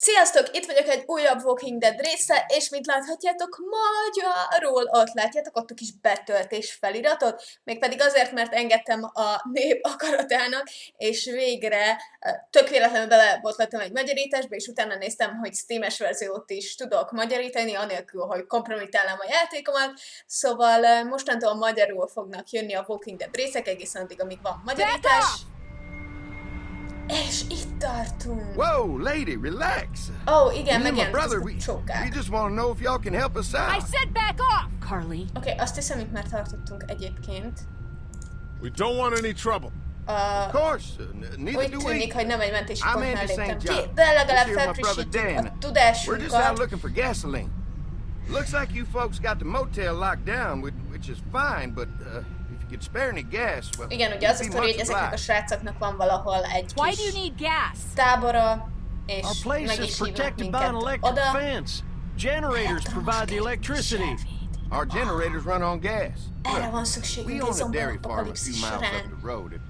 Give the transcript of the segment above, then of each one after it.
Sziasztok! Itt vagyok egy újabb Walking Dead része, és mint láthatjátok, magyarul ott látjátok ott a kis betöltés feliratot, mégpedig azért, mert engedtem a nép akaratának, és végre tök véletlenül belebotlottam egy magyarításba, és utána néztem, hogy Steam-es verziót is tudok magyarítani, anélkül, hogy kompromittálnám a játékomat, szóval mostantól magyarul fognak jönni a Walking Dead részek, egészen addig, amíg van magyarítás. És itt tartunk. Whoa, lady, relax. Igen, megjelent we csókák. just want to know if y'all can help us out. I said back off, Carly. Oké, azt hiszem, itt már tartottunk egyébként. We don't want any trouble. Of course, neither Úgy do we. tűnik, hogy nem egy mentési I'm pontnál Andy léptem St. ki, John. de legalább This here's my brother felfrissítjük Dan. a We're just out tudásunkat. looking for gasoline. Looks like you folks got the motel locked down, which is fine, but if you could spare any gas, well, Igen, ugye az a it'd be sztori, hogy much ezeknek a obliged. srácoknak van valahol egy Why do you kis need gas? tábora, és Our place meg is is hívnak protected by an minket electric oda. fence. Generators provide the electricity. Our generators run on gas. Erre Look, van szükségünk we egy own a zombi dairy farm a few apokalipszis miles up során. the road. If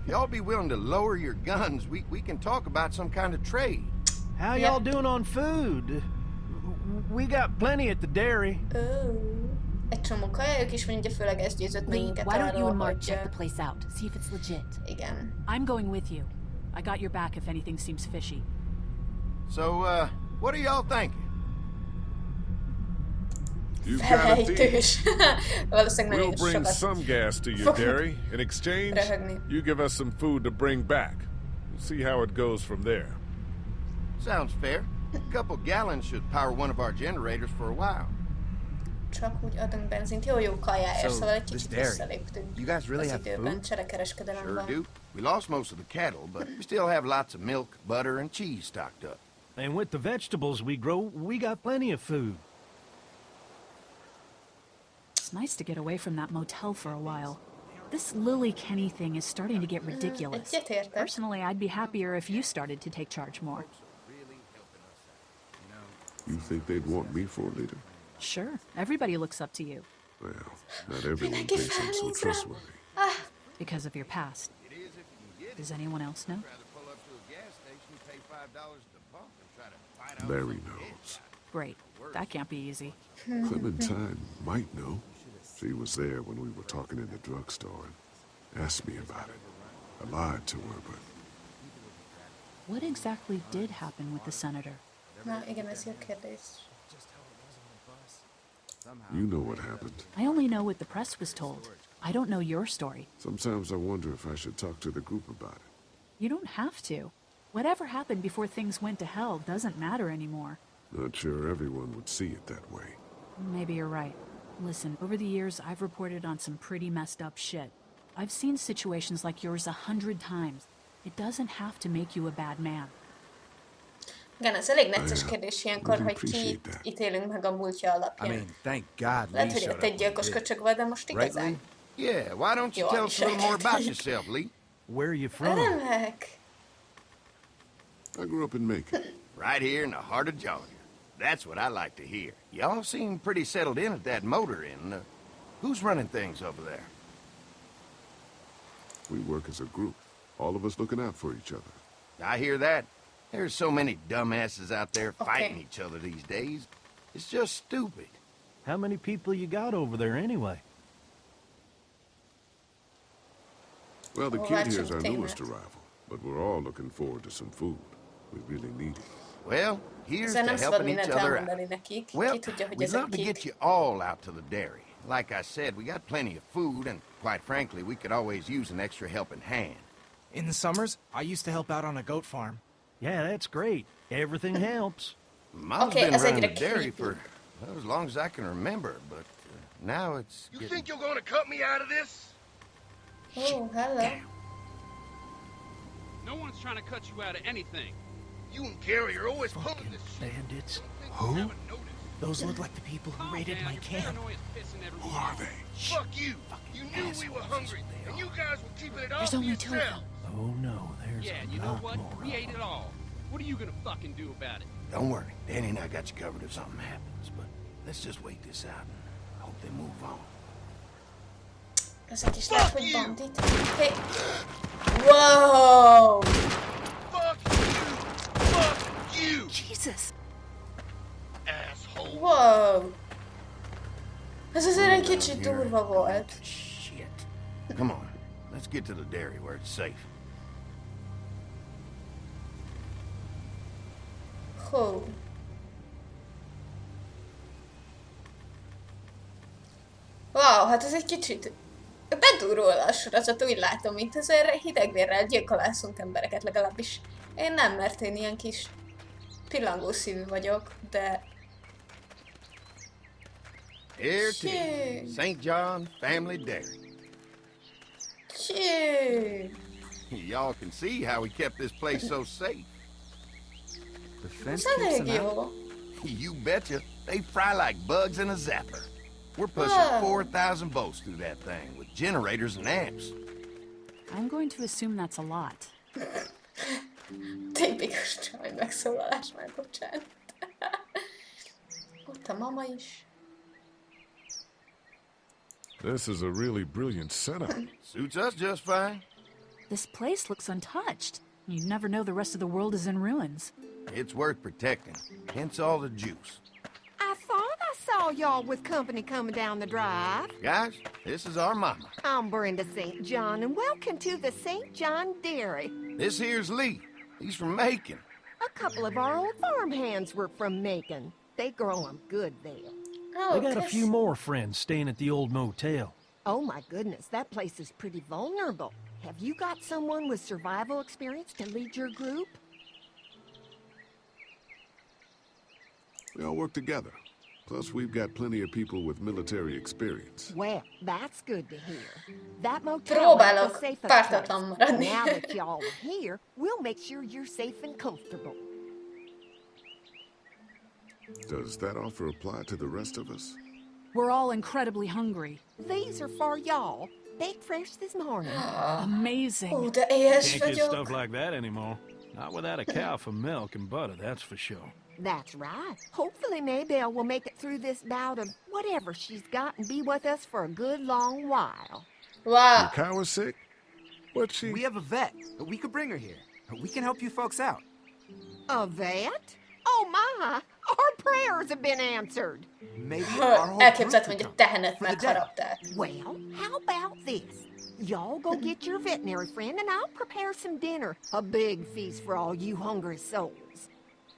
y'all be willing to lower your guns, we can talk about some kind of trade. How Yep. y'all doing on food? We got plenty at the dairy. Egy csomó kajájuk is, mondja, főleg ez győzött meg Lee, minket why don't you arról, and Mark hogy... check the place out, see if it's legit? Igen. I'm going with you. I got your back if anything seems fishy. So, what are y'all thinking? You've got a deal. Felejtős. Valószínűleg We'll nagyon bring sokat. some gas to your Fuck. dairy. In exchange, Röhögni. you give us some food to bring back. We'll see how it goes from there. Sounds fair. A couple gallons should power one of our generators for a while. Csak úgy adunk benzint. Jó kajáért, So, szóval egy this kicsit dairy, visszaléptünk you guys really az have időben, food? cserekereskedelemben. Sure do. We lost most of the cattle, but we still have lots of milk, butter, and cheese stocked up. And with the vegetables we grow, we got plenty of food. It's nice to get away from that motel for a while. This Lily Kenny thing is starting to get ridiculous. Egyetértek. Personally, I'd be happier if you started to take charge more. You think they'd want me for a leader? Sure, everybody looks up to you Well, not everyone Mindenki thinks I'm so felnéz rám. trustworthy. because of your past. Does anyone else know? Rather pull up to a gas station, pay $5 at the pump, and try to fight out. Mary knows. Great. That can't be easy. Clementine might know. She was there when we were talking in the drugstore and asked me about it. I lied to her, but What exactly did happen with the senator? Na, igen, ez jó kérdés. you know what happened. I only know what the press was told. I don't know your story. Sometimes I wonder if I should talk to the group about it. You don't have to. Whatever happened before things went to hell doesn't matter anymore. Not sure everyone would see it that way. Maybe you're right. Listen, over the years, I've reported on some pretty messed up shit. I've seen situations like yours 100 times. It doesn't have to make you a bad man. Igen, ez elég necces kérdés ilyenkor, really hogy ki appreciate that. ítélünk meg a múltja I alapján. mean, thank God Lehet, Lee hogy showed ott up egy when he gyilkos did. köcsög volt, de most Right, igazán. Lee? Yeah, why don't you Jó, tell us a little more about viselkedj. yourself, Lee? Where are you from? Remek. I grew up in Macon. Right here in the heart of Georgia. That's what I like to hear. Y'all seem pretty settled in at that motor inn. Who's running things over there? We work as a group, all of us looking out for each other. I hear that. There's so many dumbasses out there Okay. fighting each other these days. It's just stupid. How many people you got over there anyway? Well, the Well, kid that's here's our entertainment. newest arrival, but we're all looking forward to some food. We really need it. Well, here's Ezzel to nem szabad helping each mindent other elmondani out. nekik. Well, Ki tudja, hogy we'd ezek love to kik. get you all out to the dairy. Like I said, we got plenty of food, and quite frankly, we could always use an extra helping hand. In the summers, I used to help out on a goat farm. Yeah, that's great. Everything helps. Mom's Okay, been as I running get the a dairy creepy. for well, as long as I can remember, but now it's You getting... think you're gonna cut me out of this? Oh, hello. No one's trying to cut you out of anything. You and Gary are always pulling Fucking this shit. bandits. Who? Haven't noticed. Those look like the people who Calm raided down, my your camp. paranoia's pissing Who everyone are off. they? Fuck you. You knew we were assholes, hungry, they and are. you guys were keeping it all There's for only two of yourselves. them. Oh no, there's Yeah, a you know lot what? more. We ate it all. What are you gonna fucking do about it? Don't worry, Danny and I got you covered if something happens, but let's just wait this out and hope they move on. Ezek is lehet, hogy bandit. Hey. Wow! Fuck you. Fuck you. Jesus! Asshole. Wow. Ez azért egy kicsit Here. durva volt. Shit. Come on. Let's get to the dairy where it's safe. Hó. Wow, hát ez egy kicsit bedurul a sorozat, úgy látom, mint azért hidegvérrel gyilkolászunk embereket, legalábbis én nem, mert én ilyen kis pillangó szívű vagyok, de... Here to Shit. St. John Family Dairy. Csű. Y'all can see how we kept this place so safe. The Ez fence keeps elég them out. jó. You betcha. They fry like bugs in a zapper. We're pushing Wow. 4,000 volts through that thing with generators and amps. I'm going to assume that's a lot. Tipikus csaj megszólalás, már bocsánat. Ott a mama is. This is a really brilliant setup. Suits us just fine. This place looks untouched. You'd never know the rest of the world is in ruins. It's worth protecting, hence all the juice. I thought I saw y'all with company coming down the drive. Guys, this is our mama. I'm Brenda St. John, and welcome to the St. John Dairy. This here's Lee. He's from Macon. A couple of our old farmhands were from Macon. They grow 'em good there. Oh, I got a Chris. few more friends staying at the old motel. Oh my goodness, that place is pretty vulnerable. Have you got someone with survival experience to lead your group? We all work together. Plus, we've got plenty of people with military experience. Well, that's good to hear. That motel is Próbálok the safest pártatlan place. maradni. Now that y'all are here, we'll make sure you're safe and comfortable. Does that offer apply to the rest of us? We're all incredibly hungry. These are for y'all. Baked fresh this morning. Amazing. Ó, de éhes Can't get vagyok. stuff like that anymore. Not without a cow for milk and butter, that's for sure. That's right. Hopefully Maybelle will make it through this bout of whatever she's got and be with us for a good long while. Wow. Your cow is sick? What's she? We have a vet. We could bring her here. We can help you folks out. A vet? Oh my! Our prayers have been answered. Maybe our whole Elképzeltem, group hogy a could come. tehenet For the dead. megharapták. Well, how about this? Y'all go get your veterinary friend and I'll prepare some dinner. A big feast for all you hungry souls.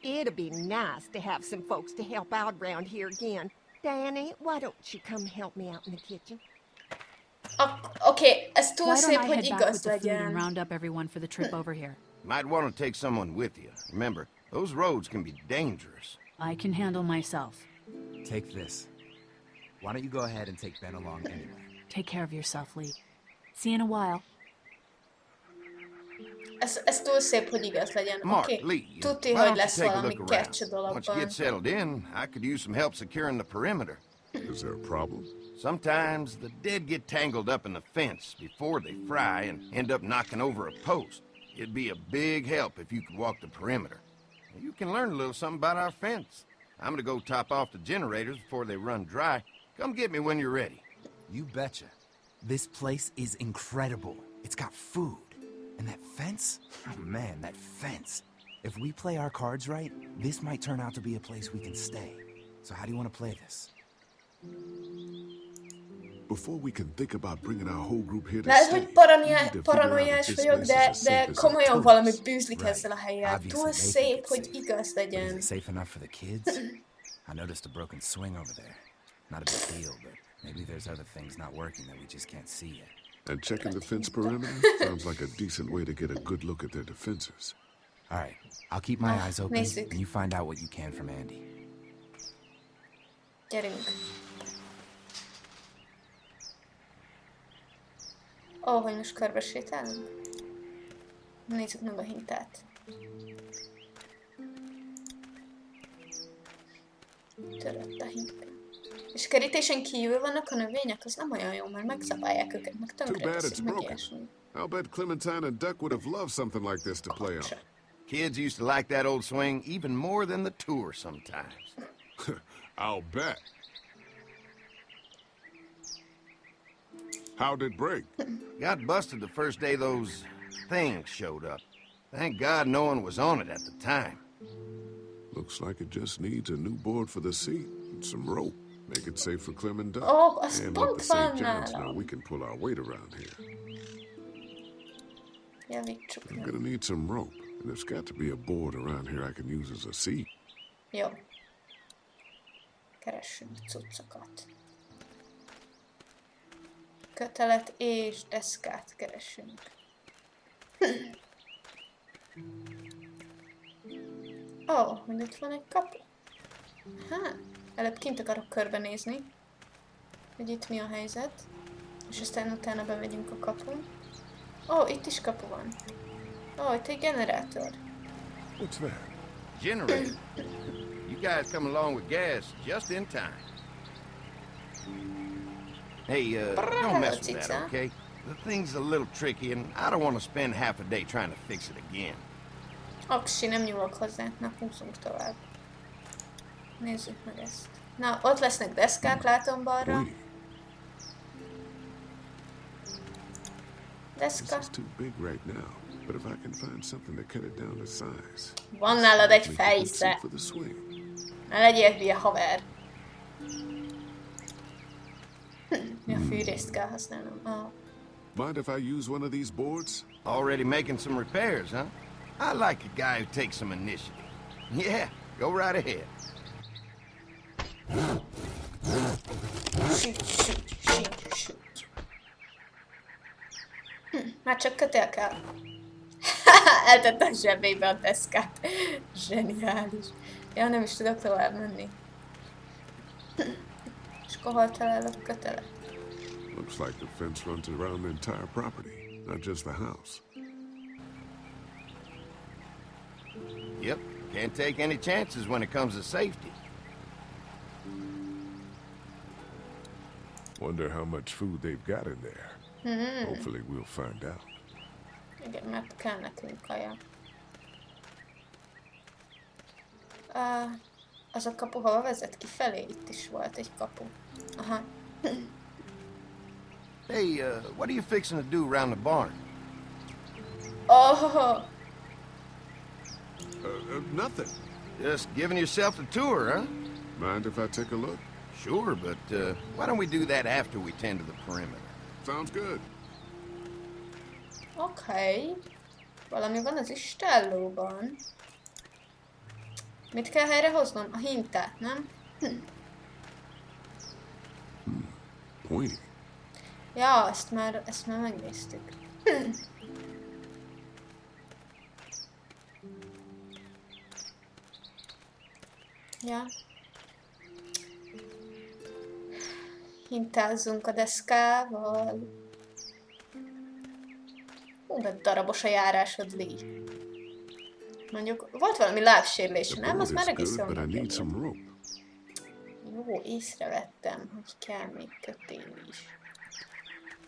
It'd be nice to have some folks to help out around here again. Danny, why don't you come help me out in the kitchen? Oké, ez túl Why szép, don't I hogy head back igaz with the food and legyen. round up everyone for the trip over here? Might want to take someone with you. Remember, those roads can be dangerous. I can handle myself. Take this. Why don't you go ahead and take Ben along anyway? Take care of yourself, Lee. See you in a while. Ez túl szép, hogy igaz legyen. Mark, Oké, Lee, tudti, why hogy don't you lesz take a valami look around? kecse Once you dologban. get settled in, I could use some help securing the perimeter. Is there a problem? Sometimes the dead get tangled up in the fence before they fry and end up knocking over a post. It'd be a big help if you could walk the perimeter. You can learn a little something about our fence. I'm gonna go top off the generators before they run dry. Come get me when you're ready. You betcha. This place is incredible. It's got food. And that fence? Oh man, that fence. If we play our cards right, this might turn out to be a place we can stay. So how do you want to play this? Before we can think about bringing our whole group here to Lehet, stay, hogy we need to figure out paranoiás if this vagyok, place is as de safe as komolyan it valami tourists. bűzlik Right. ezzel a helyjel. Obviously, Túl they think szép, it's hogy safe. igaz Is legyen. it safe enough for the kids? I noticed a broken swing over there. Not a big deal, but maybe there's other things not working that we just can't see yet. And checking the fence perimeter sounds like a decent way to get a good look at their defenses. All right, I'll keep my eyes open, nézzük. and you find out what you can from Andy. Gyerünk. Ó, hogy most körbe sétálunk? Nézzük meg a hintát. Törött a hinta. És kerítésen kívül vannak a növények, az nem olyan jó, mert megzabálják őket, meg Too bad tönkre it's teszik, meg broken. ilyesmi. I'll bet Clementine and Duck would have loved something like this to play on. Kids used to like that old swing even more than the tour sometimes. I'll bet. How'd it break? Got busted the first day those things showed up. Thank God no one was on it at the time. Looks like it just needs a new board for the seat and some rope. Make it safe for Clem and Duck. Ó, az And let pont the van St. John's know nálam. we can pull our weight around here. Javítsuk I'm meg. gonna need some rope, and there's got to be a board around here I can use as a seat. Jó. Keressünk cuccokat. Kötelet és deszkát keresünk. Ó, hogy itt van egy kapu. Előbb kint akarok körbenézni, hogy itt mi a helyzet. És aztán utána bemegyünk a kapun. Ó, itt is kapu van. Ó, itt egy generátor. What's that? Generator. You guys come along with gas just in time. Hey, don't mess with that, okay? The thing's a little tricky, and I don't want to spend half a day trying to fix it again. Aksi, nem nyúlok hozzá. Na, húzzunk tovább. Nézzük meg ezt. Na, ott lesznek deszkák, látom balra. Deszka. This is too big right now, but if I can find something to cut it down to size. Van nálad egy make a good fejsze. seat for the swing. Ne legyél hülye, haver. Mi a fűrészt kell használnom? Oh. Mind if I use one of these boards? Already making some repairs, huh? I like a guy who takes some initiative. Yeah, go right ahead. Shoot. Már csak kötél kell. Eltette a zsebébe a deszkát. Zseniális. Ja, nem is tudok tovább menni. És akkor hol találok kötelet? Looks like the fence runs around the entire property, not just the house. Yep, can't take any chances when it comes to safety. Wonder how much food they've got in there. Hopefully we'll find out. Igen, mert kell nekünk kaja. Az a kapu hova vezet kifelé? Itt is volt egy kapu. Aha. Hey, what are you fixing to do around the barn? Oh! Nothing. Just giving yourself a tour, huh? Mind if I take a look? Sure, but why don't we do that after we tend to the perimeter? Sounds good. Oké. Valami van az istállóban. Mit kell helyrehoznom? A hintát, nem? Pointy. Ja, ezt már megnéztük. Ja. Hintázzunk a deszkával. Hú, de darabos a járásod, Lee. Mondjuk, volt valami lábsérülése, nem? Az már egészen rope. Jó, észrevettem, hogy kell még kötél is.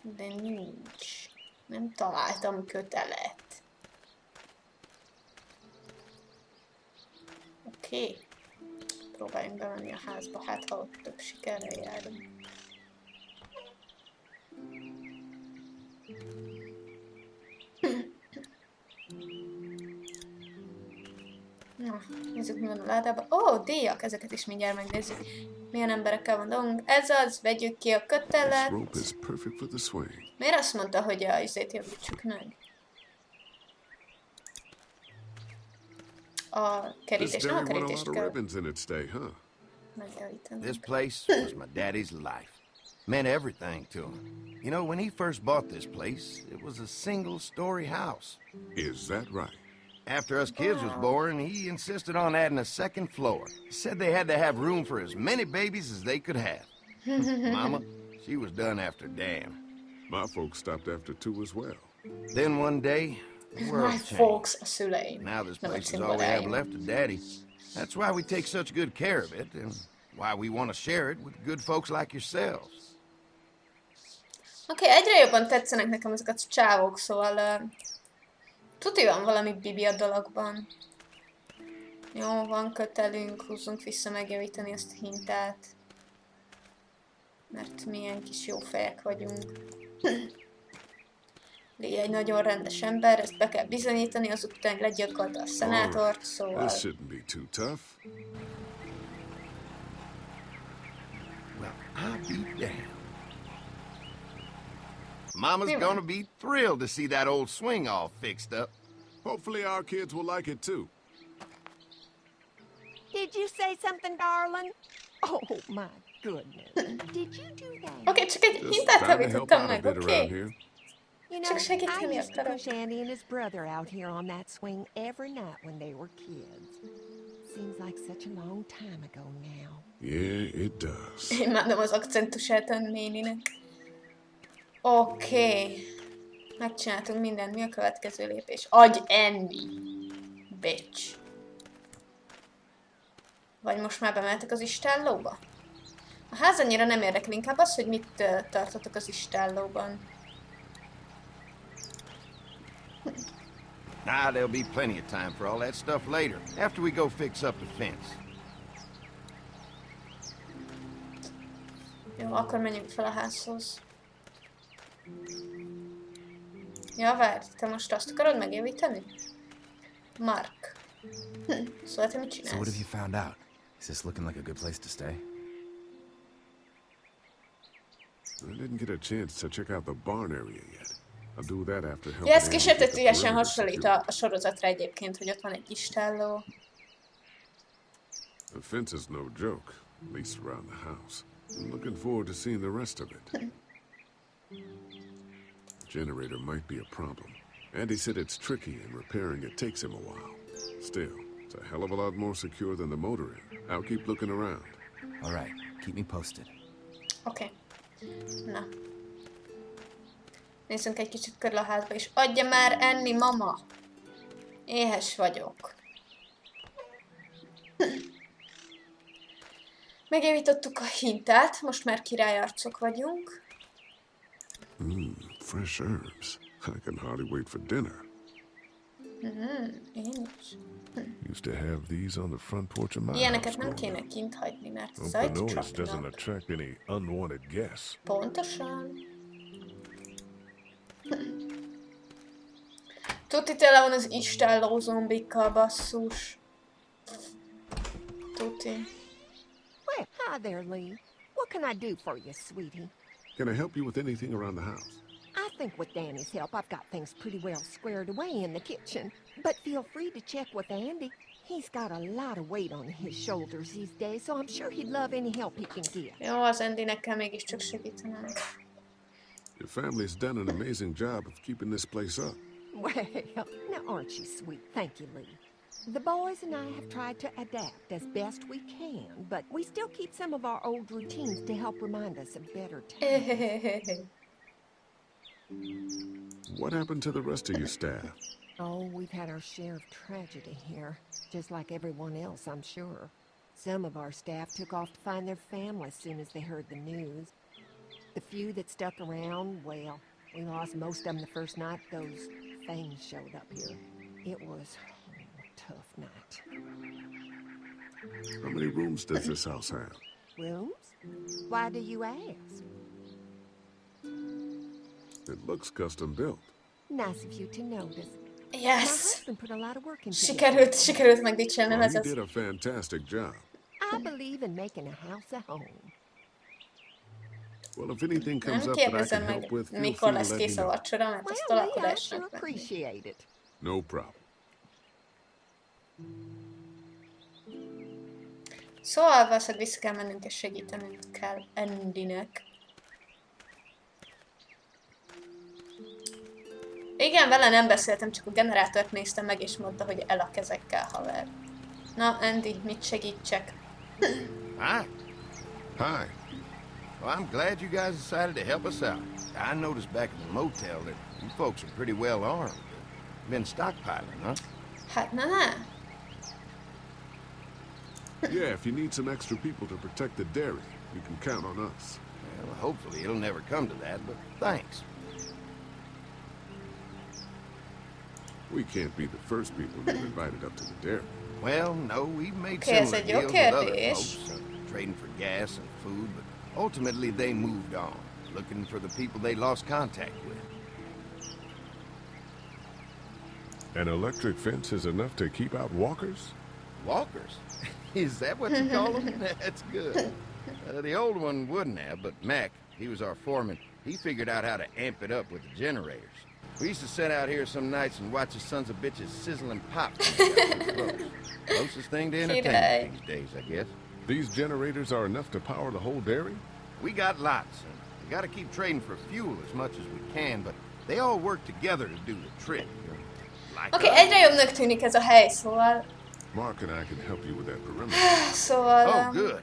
De nincs. Nem találtam kötelet. Oké. Próbáljunk bemenni a házba, hát ha ott több sikerrel járunk. Na, nézzük, mi van a ládában. Ó, díjak, ezeket is mindjárt megnézzük. Milyen emberekkel van dolgunk. Ez az, vegyük ki a kötelet. Miért azt mondta, hogy a izét javítsuk meg? A kerítés, nem a kerítést kell megjavítani. This place was my daddy's life. Meant everything to him. You know, when he first bought this place, it was a single-story house. Is that right? After us kids was born, he insisted on adding a second floor. He said they had to have room for as many babies as they could have. Mama, she was done after Dan. My folks stopped after 2 as well. Then one day, the world My changed. folks a szüleim. Now this Nem place is a all we have szimboláim. left of Daddy. That's why we take such good care of it, and why we want to share it with good folks like yourselves. Oké, egyre jobban tetszenek nekem ezek a csávók, szóval... Tuti van valami bibi a dologban. Jó, van kötelünk, húzzunk vissza megjavítani azt a hintát. Mert milyen kis jó fejek vagyunk. Lee egy nagyon rendes ember, ezt be kell bizonyítani, azután legyilkolta a szenátort, szóval... This shouldn't be too tough. Well, I'll be damned. Mama's gonna be thrilled to see that old swing all fixed up. Hopefully our kids will like it too. Did you say something, darling? Oh, my goodness. Did you do that? Oké, csak egy Just hintát trying to help javítottam out a meg, bit oké? around here. You know, Csak segíteni I used to akarok. push Andy and his brother out here on that swing every night when they were kids. Seems like such a long time ago now. Yeah, it does. Én imádom az akcentusát a néninek. Oké. Megcsináltunk mindent. Mi a következő lépés? Adj Andy! Bitch. Vagy most már bemeltek az istállóba? A ház annyira nem érdekel, inkább az, hogy mit tartotok az istállóban. Nah, there'll be plenty of time for all that stuff later, after we go fix up the fence. Jó, akkor menjünk fel a házhoz. Ja, várj, te most azt akarod megjavítani? Mark. Szóval te mit So what have csinálsz? you found out? Is this looking like a good place to stay? I didn't get a chance to check out the barn area yet. I'll do that after helping Ja, ez Andy get the kísértetiesen perimeter hasonlít secured. a sorozatra egyébként, hogy ott van egy istálló. The fence is no joke, at least around the house. I'm looking forward to seeing the rest of it. The generator might be a problem. Andy said it's tricky and repairing it takes him a while. Still, it's a hell of a lot more secure than the motor inn. I'll keep looking around. All right, keep me posted. Oké. Na. Nézzünk egy kicsit körül a házba is. Adja már enni, mama! Éhes vagyok. Megjavítottuk a hintát, most már királyarcok vagyunk. Fresh herbs. I can hardly wait for dinner. Én is. Used to have these on the front porch of my Ilyeneket house nem growing kéne up. kint hagyni, mert Hope the zajt noise doesn't csapnak. attract any unwanted guests. Pontosan. Tuti tele van az istálló zombikkal, basszus. Tuti. Well, hi there, Lee. What can I do for you, sweetie? Can I help you with anything around the house? I think with Danny's help, I've got things pretty well squared away in the kitchen. But feel free to check with Andy. He's got a lot of weight on his shoulders these days, so I'm sure he'd love any help he can give. Jó, az Andynek kell mégiscsak segítenem. Your family's done an amazing job of keeping this place up. Well, now aren't you sweet? Thank you, Lee. The boys and I have tried to adapt as best we can, but we still keep some of our old routines to help remind us of better times. What happened to the rest of your staff? Oh, we've had our share of tragedy here, just like everyone else, I'm sure. Some of our staff took off to find their families as soon as they heard the news. The few that stuck around, well, we lost most of them the first night those things showed up here. It was a tough night. How many rooms does this house have? Rooms? Why do you ask? It looks custom built. Nice of you to notice. My Yes! husband put a lot of work into it. Sikerült megdicsérnem Well, ez he az. did a fantastic job. I believe in making a house a home. Well, if anything comes Nem up that I kérdezem can meg, help with, feel mikor free to lesz let me kész a know. vacsora, mert azt Well, Lee, I alapodásnak sure venni. appreciate it. No problem. Szóval valószínűleg vissza kell mennünk és segítenünk kell Andynek. Igen, vele nem beszéltem, csak a generátort néztem meg, és mondta, hogy el a kezekkel, haver. Na, Andy, mit segítsek? Hi. Hi. Well, I'm glad you guys decided to help us out. I noticed back at the motel that you folks are pretty well armed. Been stockpiling, huh? Hát, na. Yeah, if you need some extra people to protect the dairy, you can count on us. Well, hopefully it'll never come to that, but thanks. We can't be the first people we've invited up to the dairy. Well, no, we've made Okay, I similar said, deals with other kérdés. folks, trading for gas and food, but ultimately they moved on, looking for the people they lost contact with. An electric fence is enough to keep out walkers? Walkers? Is that what you call them? That's good. The old one wouldn't have, but Mac, he was our foreman, he figured out how to amp it up with the generators. We used to sit out here some nights and watch the sons of bitches sizzle and pop. Closest thing to entertainment these days, I guess. These generators are enough to power the whole dairy? We got lots, and we gotta keep trading for fuel as much as we can, but they all work together to do the trick. Like Oké, egyre jobbnak tűnik ez a hely, szóval... Mark and I can help you with that perimeter. Szóval... Oh, good.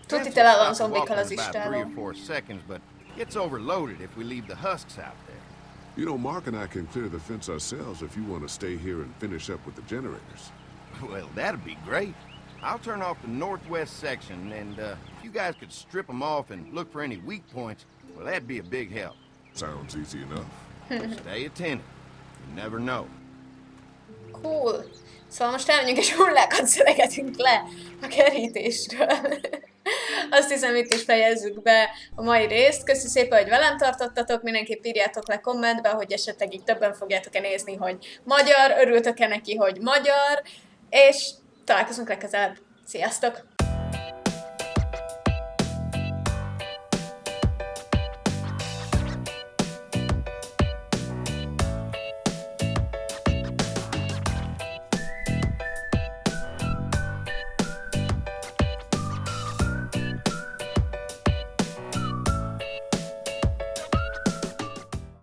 Tuti tele van zombikkal az about 3 istáló. or 4 seconds, but gets overloaded if we leave the husks out there. You know, Mark and I can clear the fence ourselves if you want to stay here and finish up with the generators. Well, that'd be great. I'll turn off the northwest section, and if you guys could strip them off and look for any weak points, well, that'd be a big help. Sounds easy enough. Stay attentive. You never know. Cool. Szóval most elmegyünk és hullákat szeregetünk le a kerítésről. Azt hiszem, itt is fejezzük be a mai részt. Köszi szépen, hogy velem tartottatok. Mindenképp írjátok le kommentbe, hogy esetleg így többen fogjátok-e nézni, hogy magyar, örültök-e neki, hogy magyar, és találkozunk legközelebb. Sziasztok!